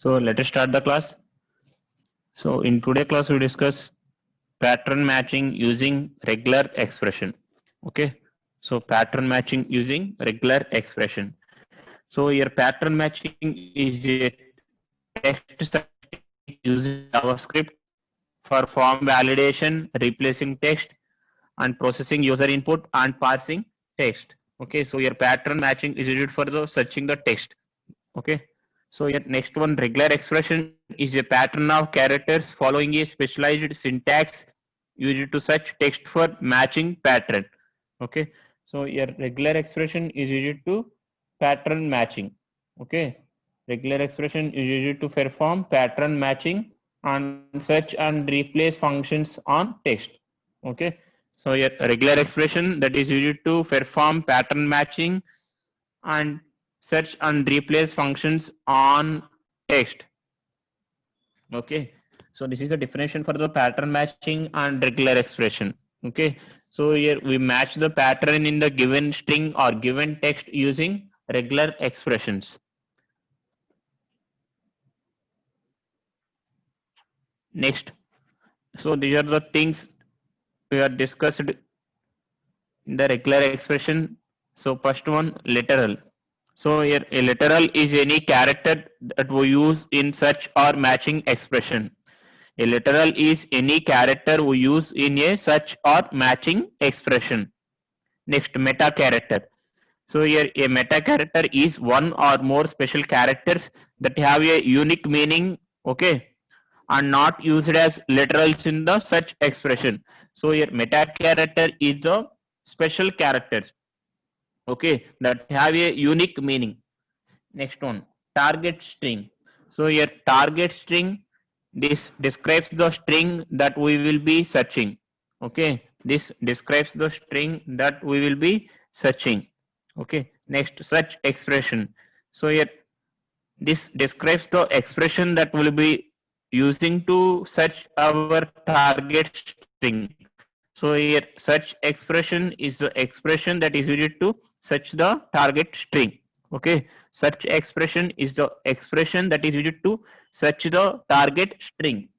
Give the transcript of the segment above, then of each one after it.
So let us start the class. So in today class we discuss pattern matching using regular expression. Okay. So pattern matching using regular expression. So your pattern matching is a text using JavaScript for form validation, replacing text and processing user input and parsing text. Okay. So your pattern matching is used for the searching the text. Okay. So yet next one, regular expression is a pattern of characters following a specialized syntax used to search text for matching pattern. Okay. So your regular expression is used to pattern matching. Okay. Regular expression is used to perform pattern matching and search and replace functions on text. Okay. So your regular expression that is used to perform pattern matching and search and replace functions on text. Okay, so this is a definition for the pattern matching and regular expression. Okay, so here we match the pattern in the given string or given text using regular expressions. Next, so these are the things we have discussed in the regular expression. So first one, literal. So here a literal is any character that we use in search or matching expression. A literal is any character we use in a search or matching expression. Next, meta character. So here a meta character is one or more special characters that have a unique meaning, okay, and not used as literals in the search expression. So here meta character is the special characters, okay, that have a unique meaning. Next one, target string. So here target string, this describes the string that we will be searching. Okay, this describes the string that we will be searching. Okay, next search expression. So here this describes the expression that we'll be using to search our target string. So here search expression is the expression that is used to search the target string. Okay, search expression is the expression that is used to search the target string.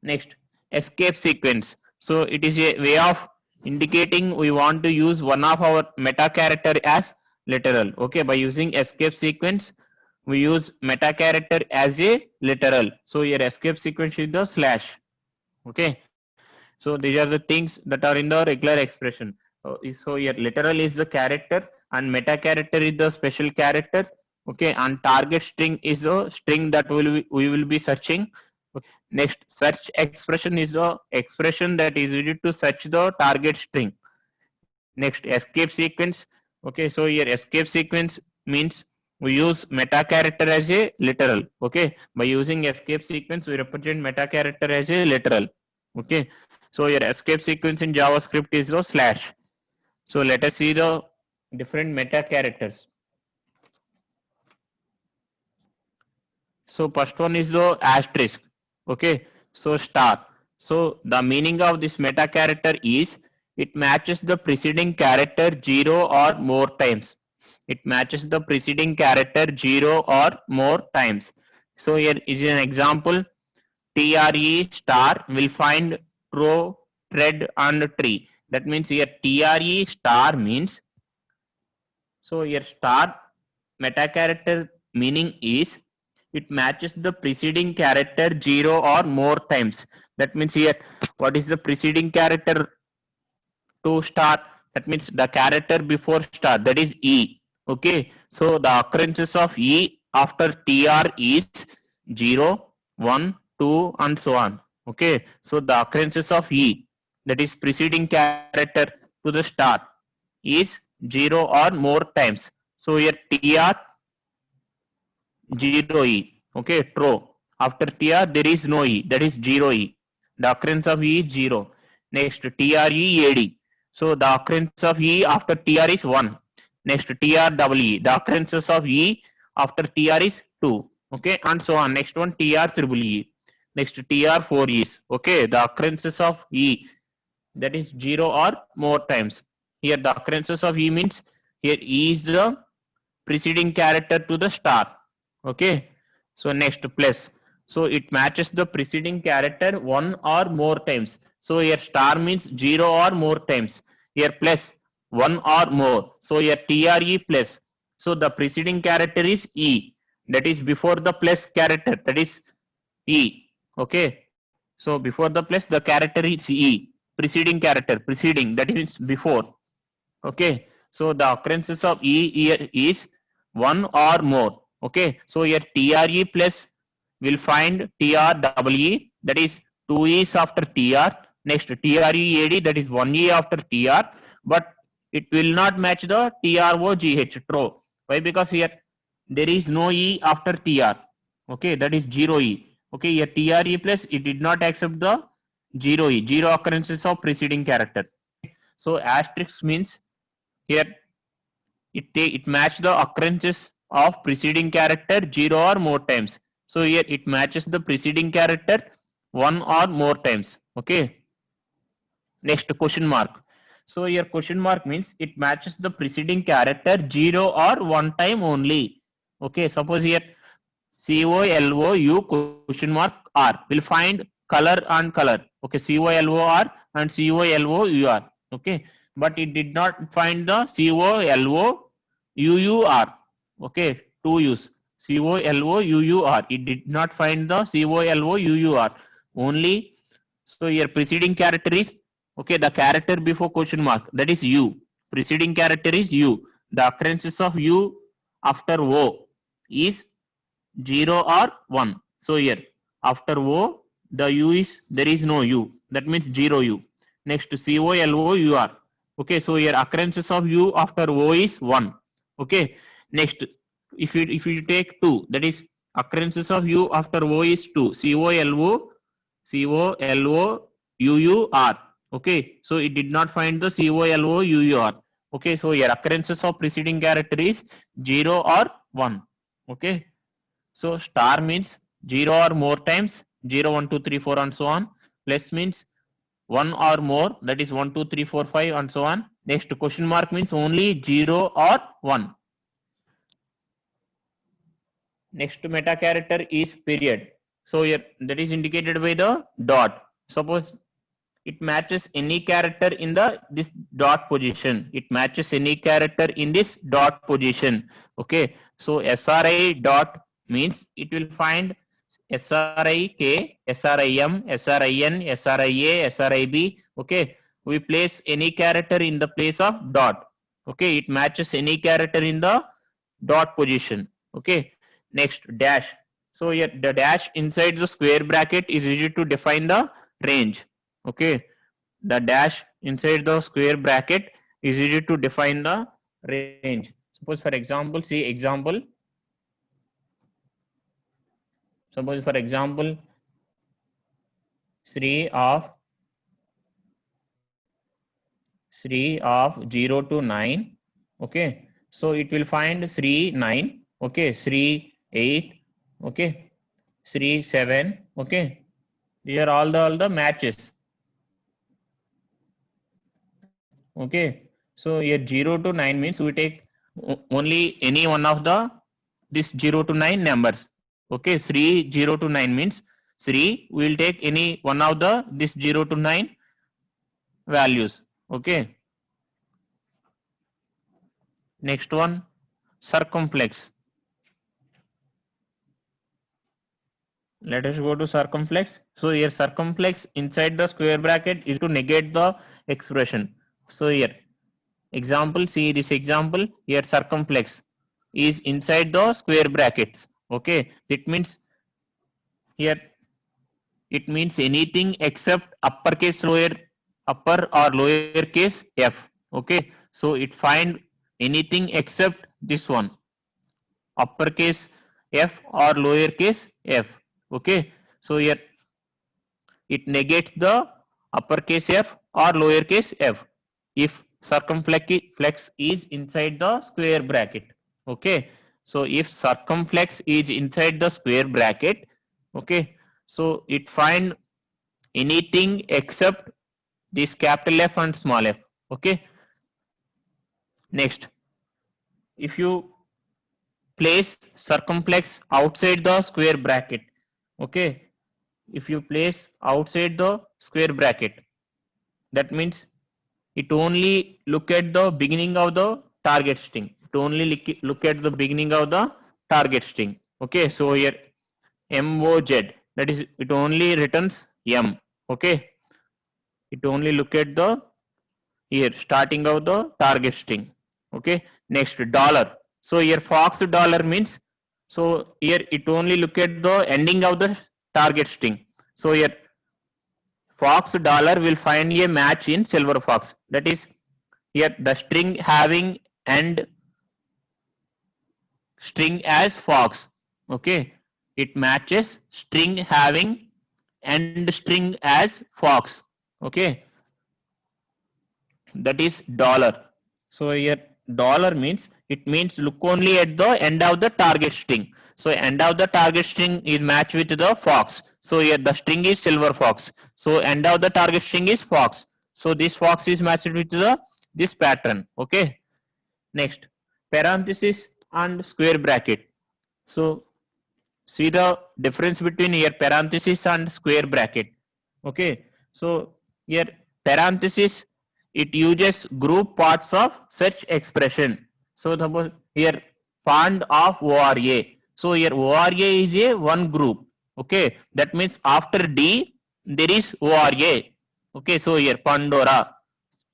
Next, escape sequence. So it is a way of indicating we want to use one of our meta character as literal. Okay, by using escape sequence, we use meta character as a literal. So your escape sequence is the slash. Okay, so these are the things that are in the regular expression. So your literal is the character and meta character is the special character. Okay, and target string is the string that we will be searching. Next, search expression is the expression that is used to search the target string. Next, escape sequence. Okay, so here escape sequence means we use meta character as a literal. Okay, by using escape sequence, we represent meta character as a literal. Okay, so your escape sequence in JavaScript is the slash. So let us see the different meta characters. So first one is the asterisk. Okay, so star. So the meaning of this meta character is it matches the preceding character 0 or more times. It matches the preceding character 0 or more times. So here is an example. TRE star will find true, thread and tree. That means here TRE star means, so here star meta character meaning is it matches the preceding character 0 or more times. That means here what is the preceding character to star? That means the character before star, that is E. Okay, so the occurrences of E after TR is 0, 1, 2 and so on. Okay, so the occurrences of E, that is preceding character to the star, is 0 or more times. So here TR 0E. Okay, true. After TR there is no E, that is 0E. The occurrence of E is 0. Next TREAD. So the occurrence of E after TR is 1. Next TREE. The occurrences of E after TR is 2. Okay, and so on. Next one TREE. Next TR4 is. Okay, the occurrences of E, that is 0 or more times. Here the occurrences of E means here E is the preceding character to the star. Okay, So next plus. So it matches the preceding character one or more times. So here star means 0 or more times. Here plus one or more. So here TRE plus. So the preceding character is E. That is before the plus character. That is E. Okay. So before the plus the character is E. Preceding character. Preceding. That is before. Okay. So the occurrences of E here is one or more. Okay. So here TRE plus will find TREE, that is 2 E's after TR. Next TREAD, that is 1 E after TR, but it will not match the TROGH, TRO. Why? Because here there is no E after TR. Okay, that is 0 E. Okay, here TRE plus it did not accept the 0 E, 0 occurrences of preceding character. So asterisk means here it match the occurrences of preceding character 0 or more times. So here it matches the preceding character one or more times. Okay. Next question mark. So here question mark means it matches the preceding character 0 or one time only. Okay. Suppose here COLOU question mark R will find color and color. Okay. COLOR and COLOUR. Okay. But it did not find the COLOUUR. Okay. Two use. COLOUUR. It did not find the COLOUUR. Only. So here preceding character is okay. The character before question mark, that is U. Preceding character is U. The occurrences of U after O is 0 or 1. So here after O the U is there is no U, that means 0 U. Next COLOUR. Okay, so here occurrences of U after O is 1. Okay, next if you take 2, that is occurrences of U after O is 2. COLOUUR. Okay, so it did not find the COLOUUR. Okay, so here occurrences of preceding character is 0 or 1. Okay, so star means 0 or more times, 0, 1, 2, 3, 4 and so on. Plus means 1 or more, that is 1, 2, 3, 4, 5 and so on. Next question mark means only 0 or 1. Next meta character is period. So here that is indicated by the dot. Suppose it matches any character in the this dot position. It matches any character in this dot position. Okay. So SRI dot means it will find SRIK, SRIM, SRIN, SRIA, SRIB. Okay. We place any character in the place of dot. Okay. It matches any character in the dot position. Okay. Next dash. So here the dash inside the square bracket is used to define the range. Okay, the dash inside the square bracket is used to define the range. Suppose for example, see example. Suppose for example, Sri of 0 to 9. Okay, so it will find Sri 9. Okay, Sri 8. Okay, Sri 7. Okay, these are all the matches. Okay, so here 0 to 9 means we take only any one of the this 0 to 9 numbers. Okay, 3 0 to 9 means 3 we will take any one of the this 0 to 9 values. Okay, next one circumflex. Let us go to circumflex. So here circumflex inside the square bracket is to negate the expression. So here example, see this example here circumflex is inside the square brackets. Okay, it means here it means anything except uppercase upper or lowercase f. Okay, so it find anything except this one uppercase f or lowercase f. Okay, so here it negates the uppercase f or lowercase f if circumflex is inside the square bracket. Okay, so if circumflex is inside the square bracket, okay, so it find anything except this capital F and small f. Okay, next if you place circumflex outside the square bracket. Okay, if you place outside the square bracket, that means it only look at the beginning of the target string. It only look at the beginning of the target string. Okay, so here MOZ, that is, it only returns M. Okay, it only look at the here starting of the target string. Okay, next dollar. So here fox dollar means, so here it only look at the ending of the target string. So here fox dollar will find a match in silver fox, that is here the string having end string as fox. Okay, it matches string having end string as fox. Okay, that is dollar. So here dollar means, it means look only at the end of the target string. So end of the target string is matched with the fox. So here the string is silver fox. So end of the target string is fox. So this fox is matched with the this pattern. Okay. Next, parenthesis and square bracket. So see the difference between here parenthesis and square bracket. Okay, so here parenthesis, it uses group parts of such expression. So suppose here pond of ORA. So here ORA is a one group. Okay, that means after D there is ORA. Okay, so here Pandora.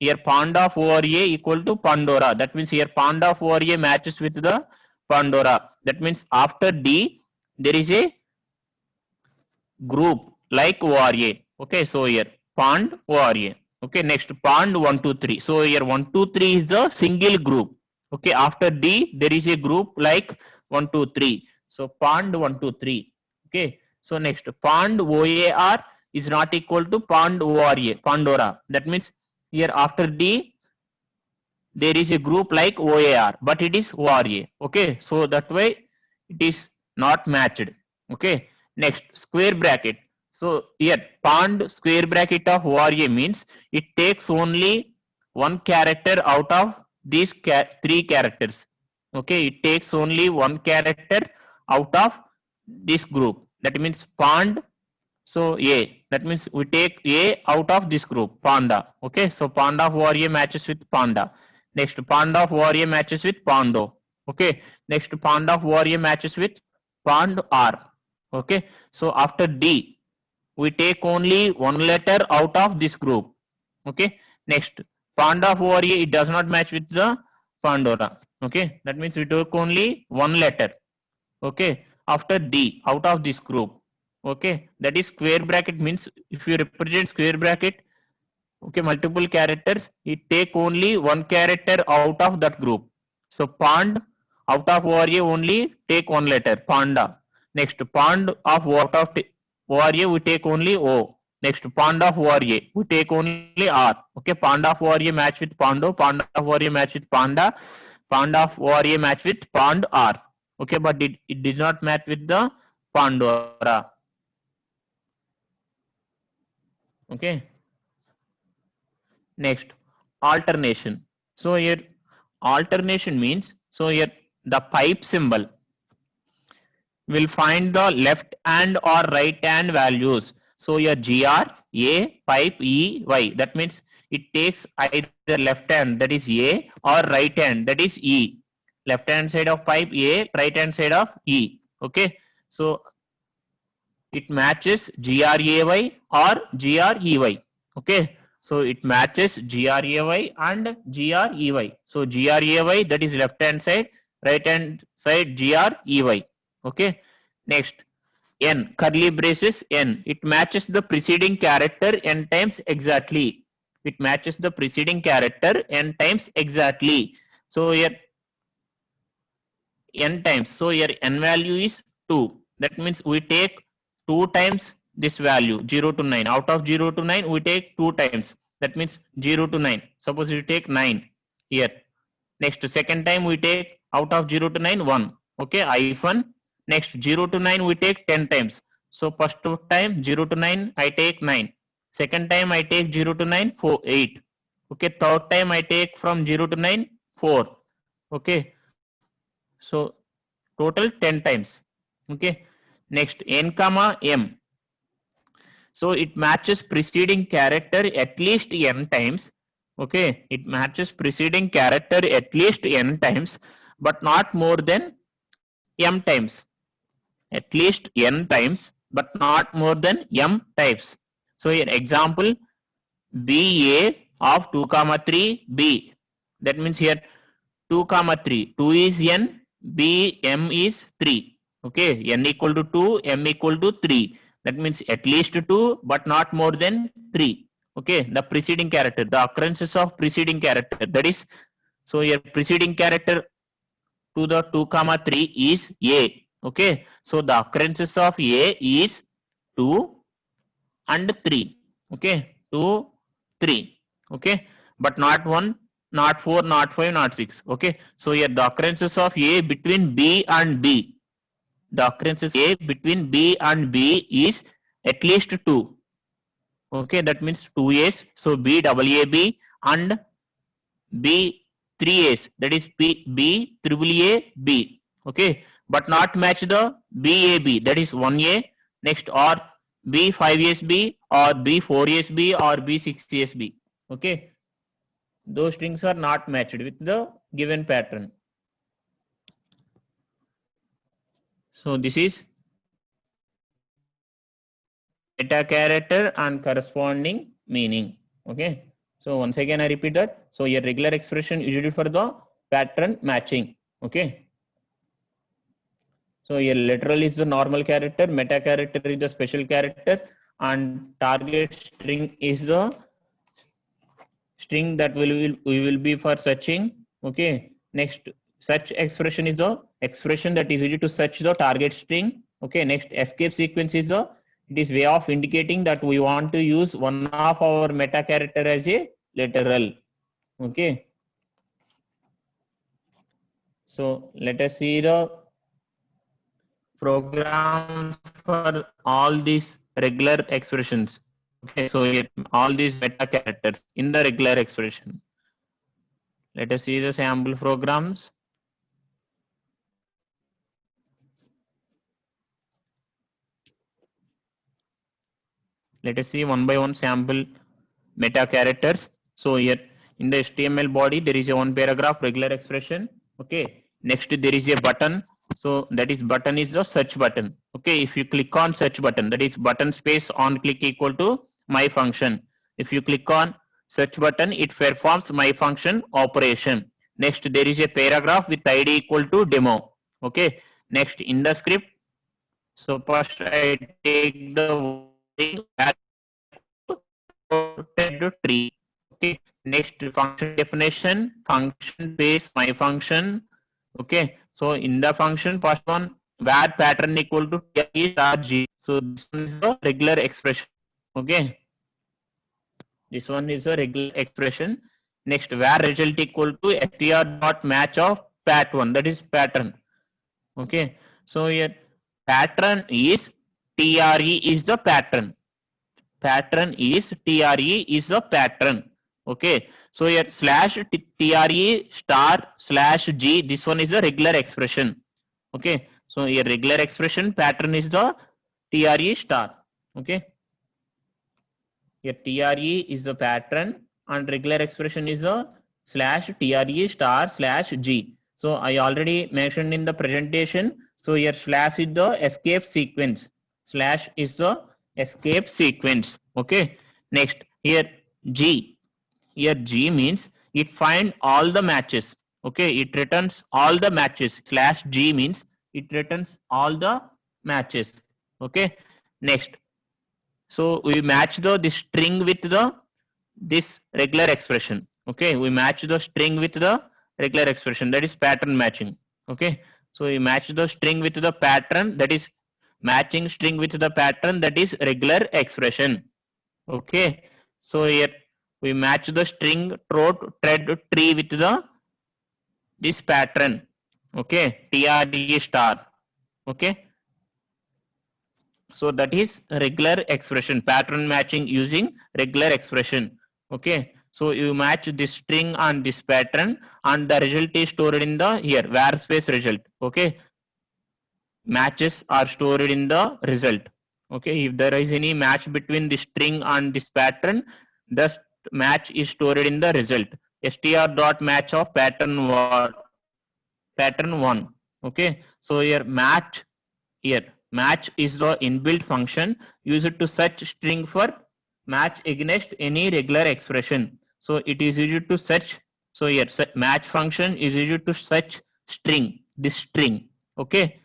Here pond of ORA equal to Pandora. That means here pond of ORA matches with the Pandora. That means after D there is a group like ORA. Okay, so here pond ORA. Okay, next pond 1 2 3. So here 1 2 3 is the single group. Okay, after D there is a group like 1 2 3. So pond 1 2 3. Okay, so next pond OAR is not equal to pond ORA, Pandora. That means here after D there is a group like OAR, but it is ORA. Okay, so that way it is not matched. Okay, next square bracket. So here pond square bracket of ORA means it takes only one character out of these three characters. Okay, it takes only one character out of this group. That means pond. So A, that means we take A out of this group, panda. Okay, so panda of ORA matches with panda. Next panda of ORA matches with pando. Okay, next panda of ORA matches with pand R. Okay, so after D we take only one letter out of this group. Okay, next panda of ORA, it does not match with the Pandora. Okay, that means we took only one letter. Okay, after D out of this group. Okay, that is square bracket means if you represent square bracket, okay, multiple characters, it take only one character out of that group. So pond out of ORA only take one letter, panda. Next pond of out of ORA we take only O. Next pond of ORA we take only R. Okay, panda of ORA match with pando, panda of ORA match with panda, panda of ORA match with pond R. Okay, but it did not match with the Pandora. Okay, next alternation. So here alternation means, so here the pipe symbol will find the left hand or right hand values. So here GR, A, pipe, E, Y. That means it takes either left hand, that is A, or right hand, that is E. Left hand side of pipe A, right hand side of E. Okay, so it matches GRAY or GREY. Okay, so it matches GRAY and GREY. So GRAY, that is left hand side, right hand side GREY. Okay, next N, curly braces N, it matches the preceding character N times exactly. It matches the preceding character N times exactly. So here N times, so here N value is 2. That means we take 2 times this value 0 to 9. Out of 0 to 9 we take 2 times. That means 0 to 9. Suppose we take 9 here. Next second time we take out of 0 to 9 1. Okay, hyphen. Next 0 to 9 we take 10 times. So first time 0 to 9 I take 9. Second time I take 0 to 9 4 8. Okay, third time I take from 0 to 9 4. Okay, so total 10 times. Okay. Next, n comma m. So it matches preceding character at least n times. Okay, it matches preceding character at least n times, but not more than m times. At least n times, but not more than m times. So here example, BA of 2 comma 3 B. That means here 2 comma 3. 2 is n, B m is 3. Okay, n equal to 2, m equal to 3. That means at least 2, but not more than 3. Okay, the preceding character, the occurrences of preceding character. That is, so here preceding character to the 2 comma 3 is A. Okay, so the occurrences of A is 2 and 3. Okay, 2, 3. Okay, but not 1, not 4, not 5, not 6. Okay, so here the occurrences of A between B and B. The occurrences A between B and B is at least 2. Okay, that means 2 A's. So B double AB and B 3 A's. That is B triple A B. Okay, but not match the BAB. That is 1A. Next, or B 5SB or B 4SB or B 6SB. Okay, those strings are not matched with the given pattern. So this is meta character and corresponding meaning. Okay, so once again I repeat that. So a regular expression usually for the pattern matching. Okay, so a literal is the normal character, meta character is the special character, and target string is the string that we will be for searching. Okay, next, search expression is the expression that is used to search the target string. Okay, next, escape sequence is the, it is way of indicating that we want to use one of our meta character as a literal. Okay, so let us see the program for all these regular expressions. Okay, so all these meta characters in the regular expression. Let us see the sample programs. Let us see one by one sample meta characters. So here in the HTML body, there is a one paragraph regular expression. Okay. Next, there is a button. So that is button is the search button. Okay. If you click on search button, that is button space on click equal to my function. If you click on search button, it performs my function operation. Next, there is a paragraph with ID equal to demo. Okay. Next, in the script, so first I take the tree. Okay. Next, function definition, function base my function. Okay. So in the function, first one, where pattern equal to t star g. So this one is the regular expression. Okay. This one is a regular expression. Next, where result equal to str dot match of pat1. That is pattern. Okay. So here pattern is TRE is the pattern. Pattern is TRE is the pattern. Okay. So here slash TRE star slash G. This one is the regular expression. Okay. So here regular expression pattern is the TRE star. Okay. Here TRE is the pattern and regular expression is the slash TRE star slash G. So I already mentioned in the presentation. So here slash is the escape sequence. Slash is the escape sequence. Okay. Next, here G. Here G means it find all the matches. Okay. It returns all the matches. Slash G means it returns all the matches. Okay. Next. So we match the string with the this regular expression. Okay. We match the string with the regular expression. That is pattern matching. Okay. So we match the string with the pattern, that is matching string with the pattern, that is regular expression. Okay. So here we match the string thread tree with the this pattern. Okay. TRD star. Okay. So that is regular expression, pattern matching using regular expression. Okay. So you match this string and this pattern and the result is stored in the here var space result. Okay. matches are stored in the result. Okay, if there is any match between the string and this pattern, the match is stored in the result. str dot match of pattern 1. Okay, so here match is the inbuilt function used to search string for match against any regular expression. So it is used to search. So here match function is used to search string, this string. Okay,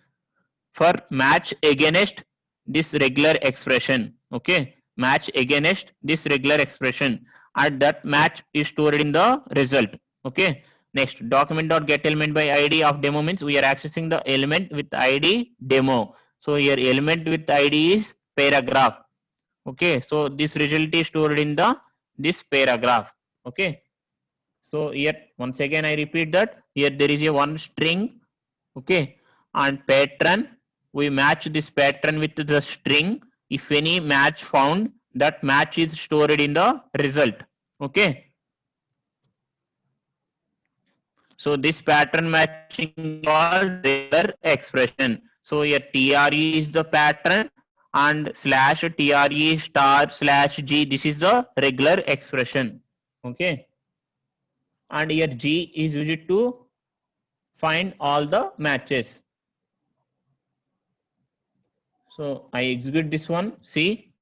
for match against this regular expression. Okay, match against this regular expression, and that match is stored in the result. Okay, next document.get element by id of demo means we are accessing the element with id demo. So here element with id is paragraph. Okay, so this result is stored in the this paragraph. Okay, so here once again I repeat that here there is a one string. Okay, and pattern, we match this pattern with the string. If any match found, that match is stored in the result. Okay, so this pattern matching called regular expression. So here TRE is the pattern and slash TRE star slash G, this is the regular expression. Okay, and here G is used to find all the matches. So I execute this one. See,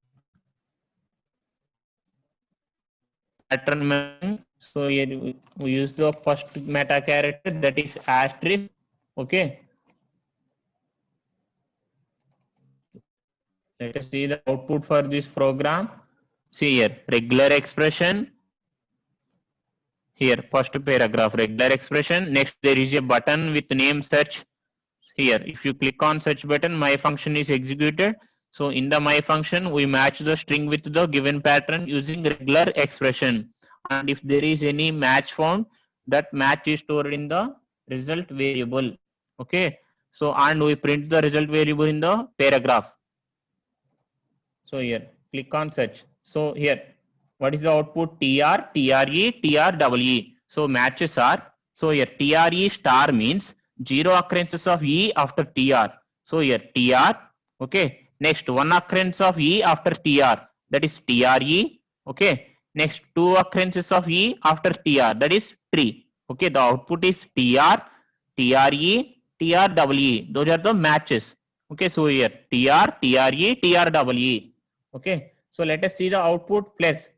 pattern matching. So here we use the first meta character, that is asterisk. Okay. Let us see the output for this program. See here, regular expression. Here, first paragraph, regular expression. Next, there is a button with name search. Here, if you click on search button, my function is executed. So in the my function, we match the string with the given pattern using regular expression. And if there is any match found, that match is stored in the result variable. Okay. So, and we print the result variable in the paragraph. So here, click on search. So here, what is the output? TR, TRE, TREE. So matches are, so here TRE star means 0 occurrences of E after TR. So here TR, okay. Next, 1 occurrence of E after TR, that is TRE. Okay. Next, 2 occurrences of E after TR, that is tree. Okay, the output is TR, TRE, TREE. Those are the matches. Okay, so here TR, TRE, TREE. Okay, so let us see the output plus.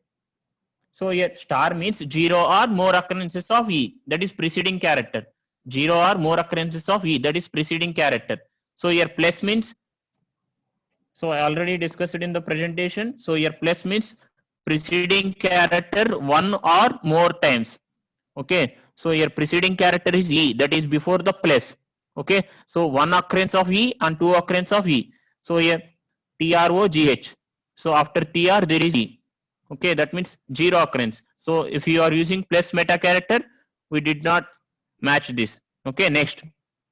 So here star means 0 or more occurrences of E, that is preceding character. 0 or more occurrences of E, that is preceding character. So here plus means, so I already discussed it in the presentation. So here plus means preceding character 1 or more times. Okay, so here preceding character is E, that is before the plus. Okay, so 1 occurrence of E and 2 occurrence of E. So here TROGH. So after TR there is E. Okay, that means 0 occurrence. So if you are using plus meta character, we did not match this. Okay, next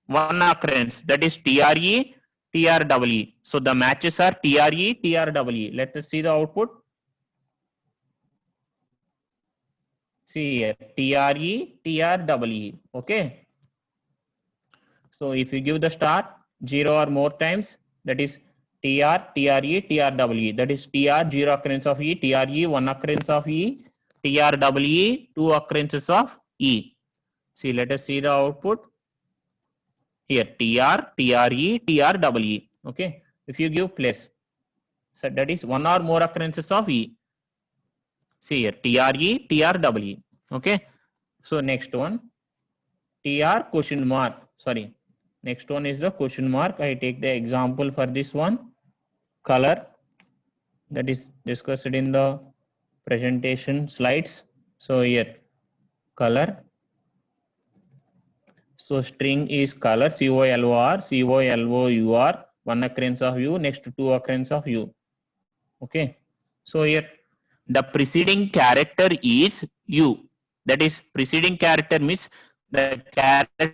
1 occurrence, that is TRE, TREE. So the matches are TRE, TREE. Let us see the output. See here, TRE, TREE. Okay. So if you give the star 0 or more times, that is TR, TRE, TREE. That is TR 0 occurrence of E, TRE 1 occurrence of E, TREE 2 occurrences of E. See, let us see the output. Here TR, TRE, TREE. Okay. If you give plus, so that is 1 or more occurrences of E. See here TRE, TREE. Okay. So next one, TR question mark. Sorry. Next one is the question mark. I take the example for this one. Color, that is discussed in the presentation slides. So here color. So string is color, COLOR, COLOUR, 1 occurrence of U, next 2 occurrence of U. Okay. So here the preceding character is U. That is preceding character means the character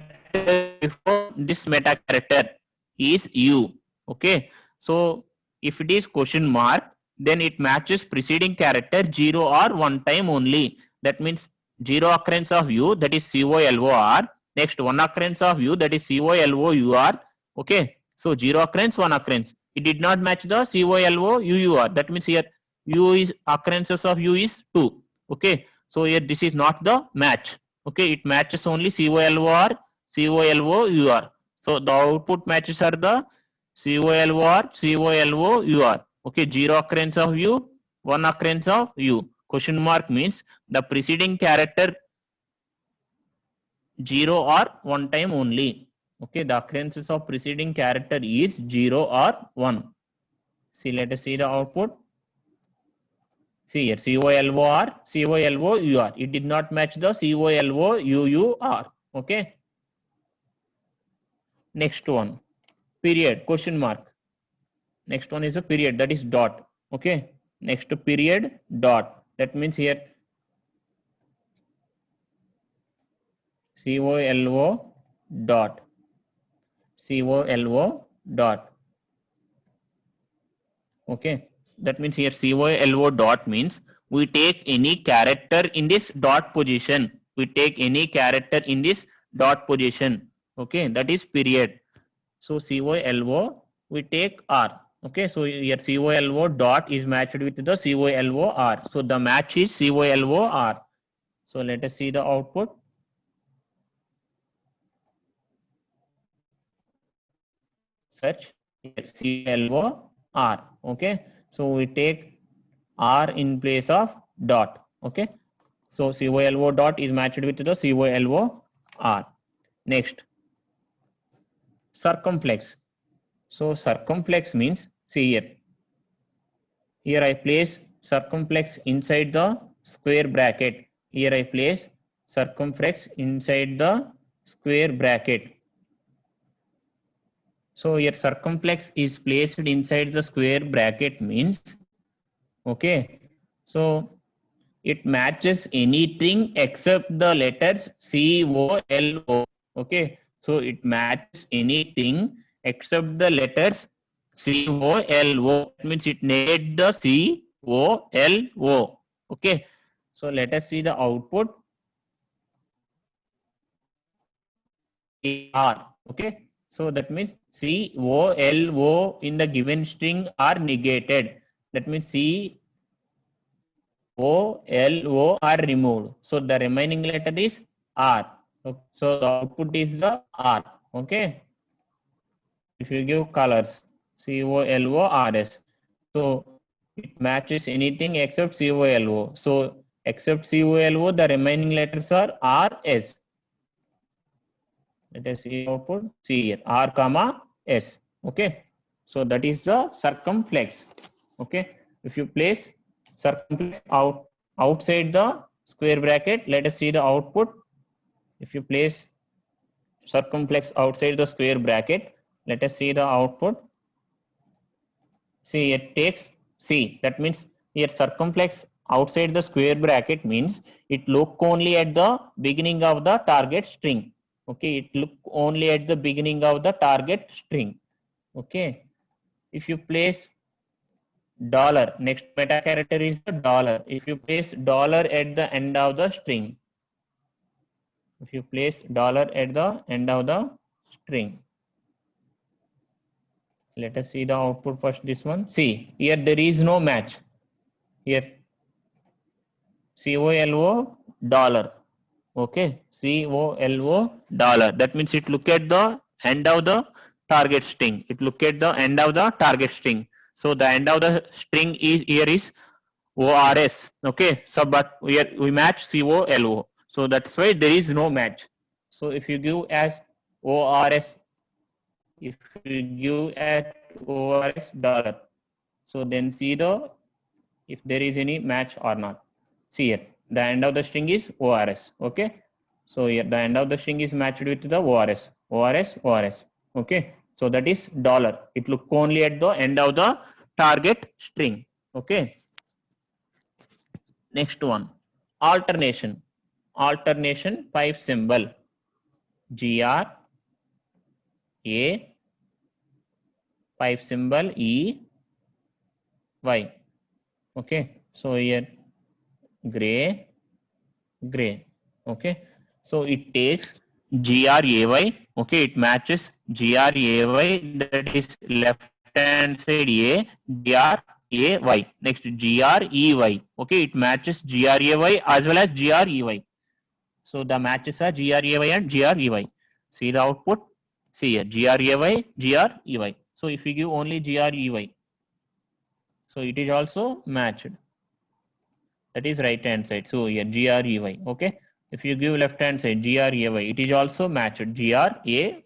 before this meta character is U. Okay. So if it is question mark, then it matches preceding character 0 or 1 time only. That means 0 occurrence of U, that is COLOR. Next 1 occurrence of U, that is COLOUR. Okay. So 0 occurrence, 1 occurrence. It did not match the COLO UUR. That means here U is occurrences of U is 2. Okay. So here this is not the match. Okay. It matches only COLO or COLO UR. So the output matches are the COLO or COLO UR. Okay. 0 occurrence of U, 1 occurrence of U. Question mark means the preceding character 0 or 1 time only. Okay, the occurrences of preceding character is 0 or 1. See, let us see the output. See here, COLO or COLO UR. It did not match the COLO UUR. Okay. Next one, period, question mark. Next one is a period, that is dot. Okay. Next period, dot. That means here COLO dot. COLO dot. Okay, that means here COLO dot means we take any character in this dot position. We take any character in this dot position. Okay, that is period. So COLO we take R. Okay, so here COLO dot is matched with the COLO R. So the match is COLO R. So let us see the output. Search here COLO R. Okay, so we take R in place of dot. Okay, so COLO dot is matched with the COLO R. Next, circumflex. So circumflex means, see here. Here I place circumflex inside the square bracket. Here I place circumflex inside the square bracket. So here circumflex is placed inside the square bracket means, okay, so it matches anything except the letters COLO. Okay, so it matches anything except the letters COLO. That means it negates the COLO. Okay, so let us see the output. R. Okay, so that means COLO in the given string are negated. That means COLO are removed. So the remaining letter is R. So the output is the R. Okay. If you give colors COLORS, so it matches anything except COLO. So except COLO, the remaining letters are RS. Let us see output. See here R comma S. Okay. So that is the circumflex. Okay. If you place circumflex outside the square bracket, let us see the output. If you place circumflex outside the square bracket, let us see the output. See, it takes C. That means here circumflex outside the square bracket means it look only at the beginning of the target string. Okay, it look only at the beginning of the target string. Okay, if you place dollar, next meta character is the dollar. If you place dollar at the end of the string, if you place dollar at the end of the string, let us see the output first. This one, see here there is no match. Here COLO dollar. Okay, COLO dollar. That means it look at the end of the target string. It look at the end of the target string. So the end of the string is here is ORS. Okay, so but we match COLO. So that's why there is no match. So if you give as ORS, if you give at ORS dollar, so then see the if there is any match or not. See here, the end of the string is ORS. Okay, so here the end of the string is matched with the ORS. ORS. Okay, so that is dollar. It look only at the end of the target string. Okay. Next one, alternation. Alternation 5 symbol. GR A 5 symbol E Y. Okay, so here gray. Okay, so it takes GRAY. Okay, it matches GRAY, that is left hand side A, GRAY. Next GREY. Okay, it matches GRAY as well as GREY. So the matches are GRAY and GREY. See the output. See here, GRAY, GREY. So if we give only GREY, so it is also matched. That is right hand side. So here GREY. Okay. If you give left hand side GREY, it is also matched GRAY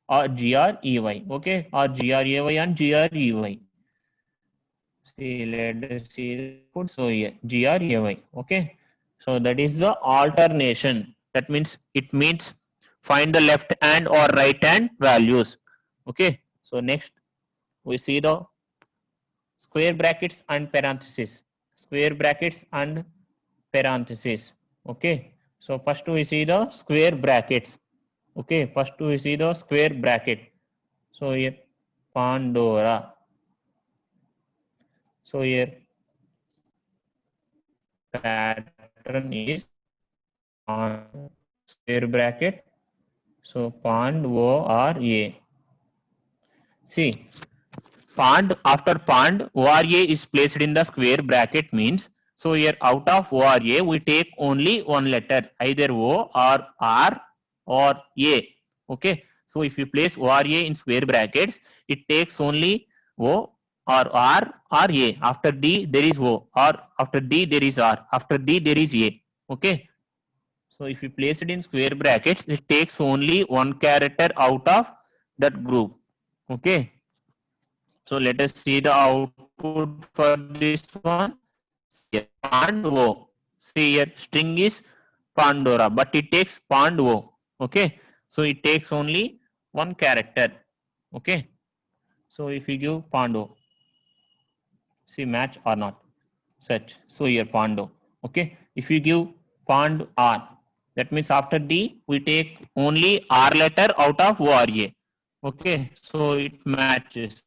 or GREY. Okay. Or GRAY and GREY. See, let us see the output. So here GRAY. Okay. So that is the alternation. That means it means find the left hand or right hand values. Okay. So next we see the square brackets and parentheses. Square brackets and parentheses. Okay. So first we see the square brackets. Okay. First we see the square bracket. So here Pandora. So here pattern is on square bracket. So pond O R A. See, pond after pond ORA is placed in the square bracket means, so here out of ORA we take only one letter, either O or R or A. Okay. So if you place ORA in square brackets, it takes only O or R or A. After D there is O, or after D there is R, after D there is A. Okay. So if you place it in square brackets, it takes only one character out of that group. Okay. So let us see the output for this one. Pando. See here, string is Pandora, but it takes Pando. Okay. So it takes only one character. Okay. So if you give Pando, see match or not. Such. So here Pando. Okay. If you give Pand R, that means after D we take only R letter out of ORA. Okay. So it matches.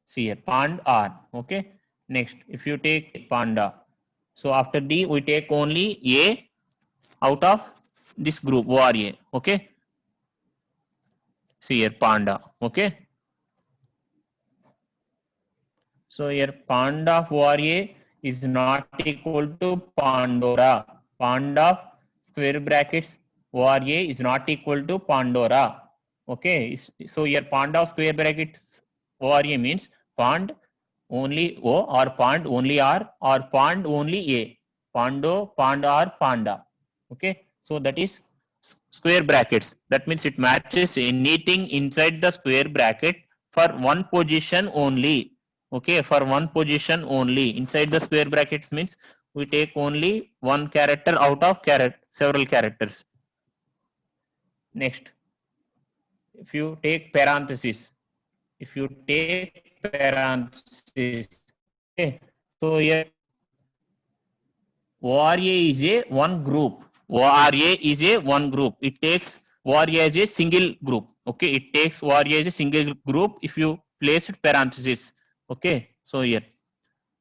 See here, pand R. Okay. Next, if you take panda, so after D we take only A out of this group ORA. Okay. See here, panda. Okay. So here, panda of ORA is not equal to Pandora. Panda of square brackets ORA is not equal to Pandora. Okay. So here, panda of square brackets ORA means pand only O or pand only R or pand only A. Pando, panda or panda. Okay. So that is square brackets. That means it matches anything inside the square bracket for one position only. Okay. For one position only. Inside the square brackets means we take only one character out of several characters. Next, if you take parentheses, okay, so here ORA is a one group. ORA is a one group. It takes ORA as a single group. Okay, it takes ORA as a single group if you place it parentheses. Okay, so here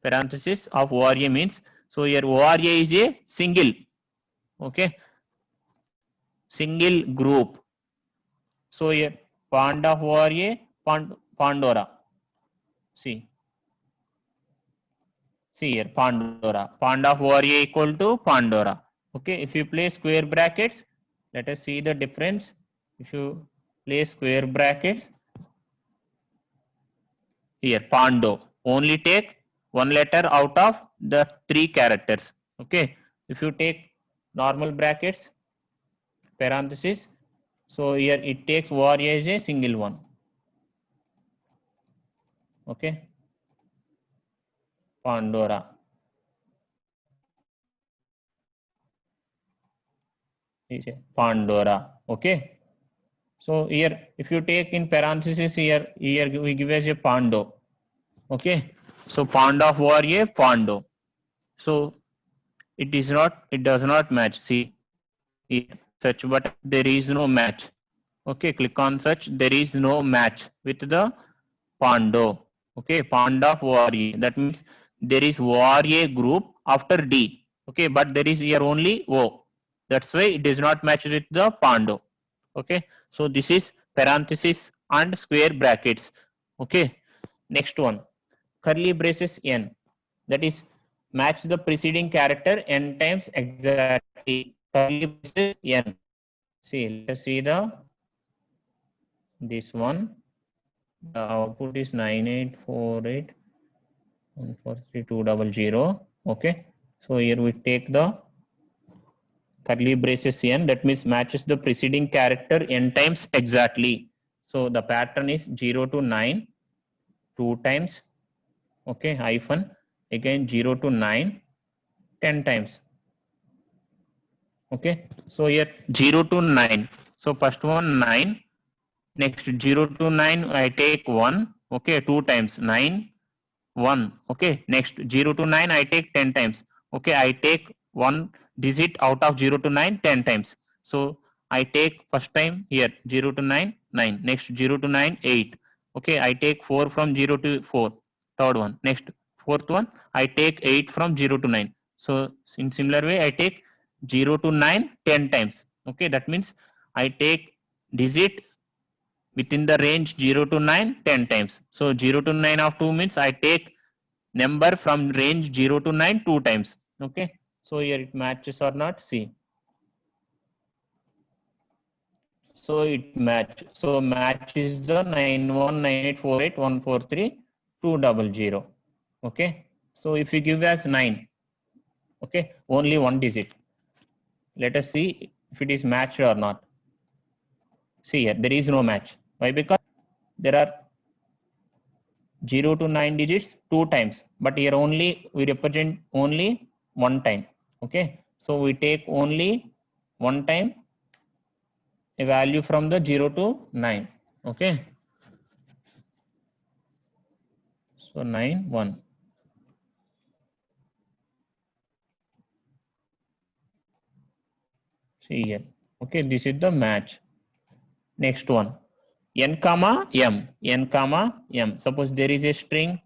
parenthesis of ORA means, so here ORA is a single. Okay, single group. So here panda of ORA, Pandora. See here, Pandora. Panda of ORA equal to Pandora. Okay, if you place square brackets, let us see the difference. If you place square brackets, here Pando, only take one letter out of the three characters. Okay, if you take normal brackets, parenthesis, so here it takes ORA as a single one. Okay, Pandora. Pandora. Okay. So here, if you take in parenthesis here we give as a Pando. Okay. So panda of ORA, Pando. So it does not match. See search button, there is no match. Okay. Click on search. There is no match with the Pando. Okay. Panda of ORA. That means there is ORA group after D. Okay. But there is here only O. That's why it does not match with the Pando. Okay, so this is parenthesis and square brackets. Okay, next one, curly braces n, that is match the preceding character n times exactly. Curly braces n. See, let us see the this one. The output is 9848143200. Okay, so here we take the curly braces n, that means matches the preceding character n times exactly. So the pattern is 0 to 9 2 times, okay, hyphen, again 0 to 9 10 times. Okay, so here 0 to 9. So first one 9, next 0 to 9 I take 1, okay, 2 times 9 1, okay, next 0 to 9 I take 10 times, okay, I take one digit out of 0 to 9 10 times. So I take first time here 0 to 9 9, next 0 to 9 8, okay, I take 4 from 0 to 4, third one, next fourth one I take 8 from 0 to 9. So in similar way I take 0 to 9 10 times. Okay, that means I take digit within the range 0 to 9 10 times. So 0 to 9 of 2 means I take number from range 0 to 9 2 times. Okay, so here it matches or not, see. So it match. So match is the 919848143200. Okay, so if you give as 9, okay, only one digit. Let us see if it is matched or not. See here, there is no match. Why? Because there are 0 to 9 digits 2 times, but here only we represent only one time. Okay, so we take only one time a value from the 0 to 9. Okay, so 9 1. See here. Okay, this is the match. Next one, n comma m, n comma m. Suppose there is a string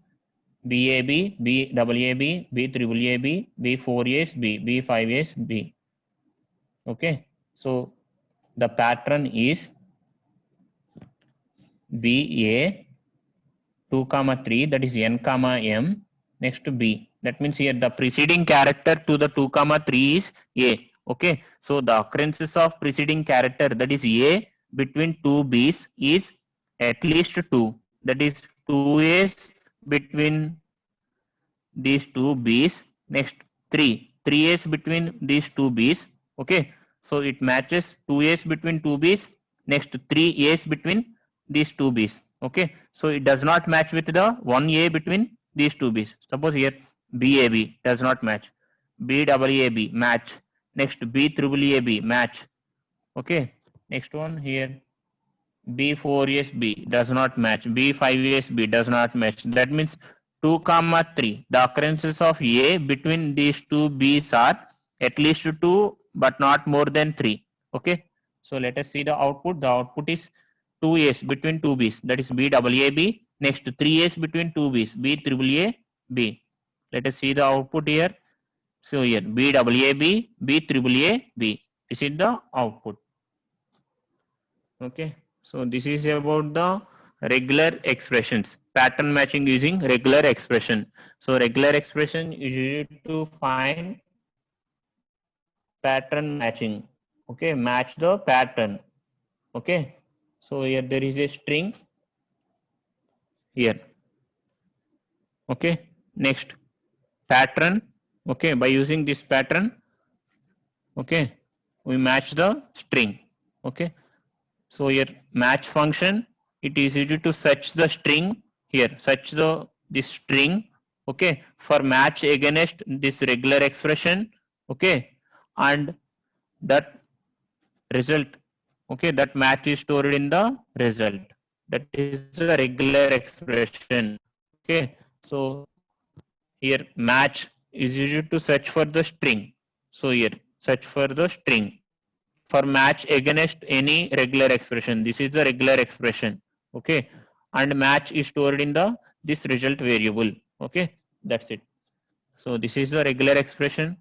BAB, BAAB, B3AAB, B4AS, B5AS, B. Okay, so the pattern is BA 2 comma 3, that is n comma m, next to B. That means here the preceding character to the 2 comma 3 is A. Okay, so the occurrences of preceding character, that is A, between two B's is at least 2. That is 2 A's between these two B's, next 3 A's between these two B's. Okay, so it matches 2 A's between two B's, next 3 A's between these two B's. Okay, so it does not match with the 1 A between these two B's. Suppose here BAB does not match, BAAB match, next BAAB match. Okay, next one here B4SB does not match, B5SB does not match. That means 2 comma 3, the occurrences of A between these two B's are at least 2 but not more than 3. Okay, so let us see the output. The output is 2 A's between two B's, that is BAAB, next 3 A's between two B's, BAAB. Let us see the output here. So here BAAB, BAAB, this is the output. Okay, so this is about the regular expressions, pattern matching using regular expression. So regular expression is used to find pattern matching. Okay, match the pattern. Okay, so here there is a string here. Okay, next pattern. Okay, by using this pattern, okay, we match the string. Okay, so here match function, it is easy to search the string here, search the this string, okay, for match against this regular expression, okay, and that result, okay, that match is stored in the result. That is the regular expression. Okay, so here match is used to search for the string. So here search for the string for match against any regular expression. This is the regular expression. Okay, and match is stored in the this result variable. Okay, that's it. So this is the regular expression.